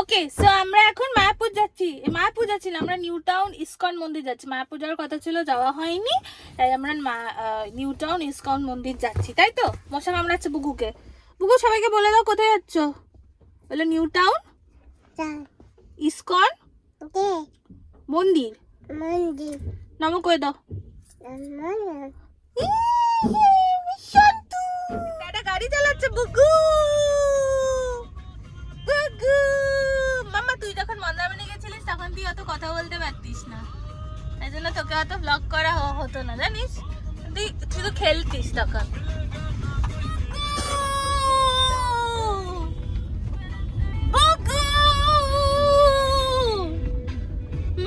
ওকে, so আমরা এখন মায়াপুর যাচ্ছি। মায়াপুর যাচ্ছি না, আমরা নিউ টাউন ইসকন মন্দির যাচ্ছি। মায়াপুর যাওয়ার কথা ছিল, যাওয়া হয়নি, তাই আমরা নিউ টাউন ইসকন মন্দির যাচ্ছি, তাই তো? মশা কামড়াচ্ছে বুকুকে। বুকু সবাইকে বলে দাও কোথায় যাচ্ছ। বলে নিউ টাউন ইসকন মন্দির। নম করে দাও। দাদা গাড়ি চালাচ্ছে বুকু। মামা তুই যখন মন্দারমণি গেছিলিস তখন তুই অত কথা বলতে পারতিস না, তাই জন্য তোকে অত ব্লগ করা হতো না, জানিস? তুই শুধু খেলতিস তখন।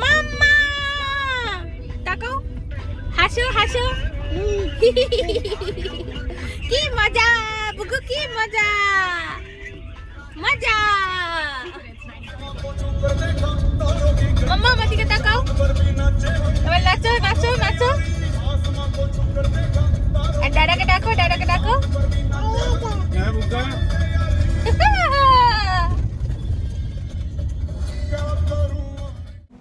মাম্মা তাকাও, হাসো হাসো। কি মজা বুকু, কি মজা মজা। মাম্মা আমার দিকে তাকাও, এবার নাচো নাচো নাচো। আর দাদাকে ডাকো, দাদাকে ডাকো।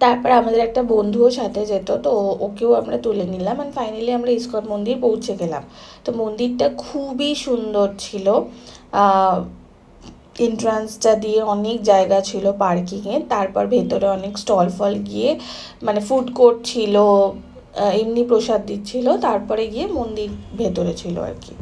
তারপর আমাদের একটা বন্ধুও সাথে যেত, তো ওকেও আমরা তুলে নিলাম। অ্যান্ড ফাইনালি আমরা ইসকন মন্দির পৌঁছে গেলাম। তো মন্দিরটা খুবই সুন্দর ছিল। এন্ট্রান্সটা দিয়ে অনেক জায়গা ছিল পার্কিংয়ে, তারপর ভেতরে অনেক স্টল ফল গিয়ে মানে ফুড কোর্ট ছিল, এমনি প্রসাদ দিচ্ছিল, তারপরে গিয়ে মন্দির ভেতরে ছিল আর কি।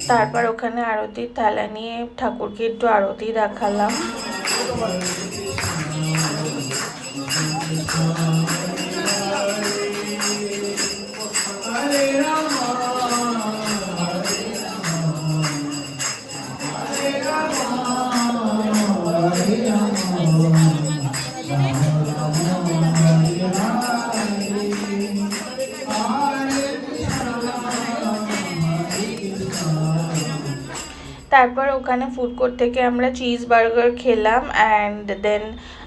তারপর ওখানে আরতির থালা নিয়ে ঠাকুরকে একটু আরতি দেখালাম। তারপর ওখানে ফুড কোর্ট থেকে আমরা চিজ বার্গার খেলাম, অ্যান্ড দেন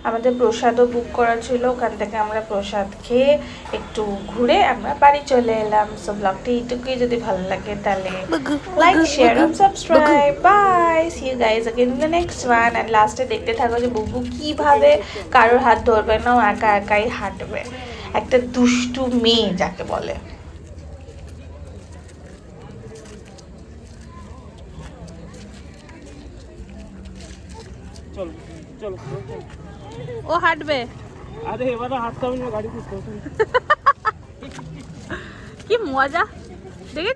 আমাদের প্রসাদও বুক করা ছিল। ওখান থেকে আমরা প্রসাদ খেয়ে একটু ঘুরে আমরা বাড়ি চলে এলাম। সো ব্লগটি এইটুকুই, যদি ভালো লাগে তাহলে like share and subscribe. Bye, see you guys again in the next one. And লাস্টে দেখতে থাকো যে বুবু কিভাবে কারোর হাত ধরবে না, ও একা একাই হাঁটবে, একটা দুষ্টু মেয়ে যাকে বলে। চলো চলো চলো। ও হাঁটবে। আরে এবারে হাঁটতে হবে না, গাড়ি খুঁজতে হবে। কি মজা দেখে।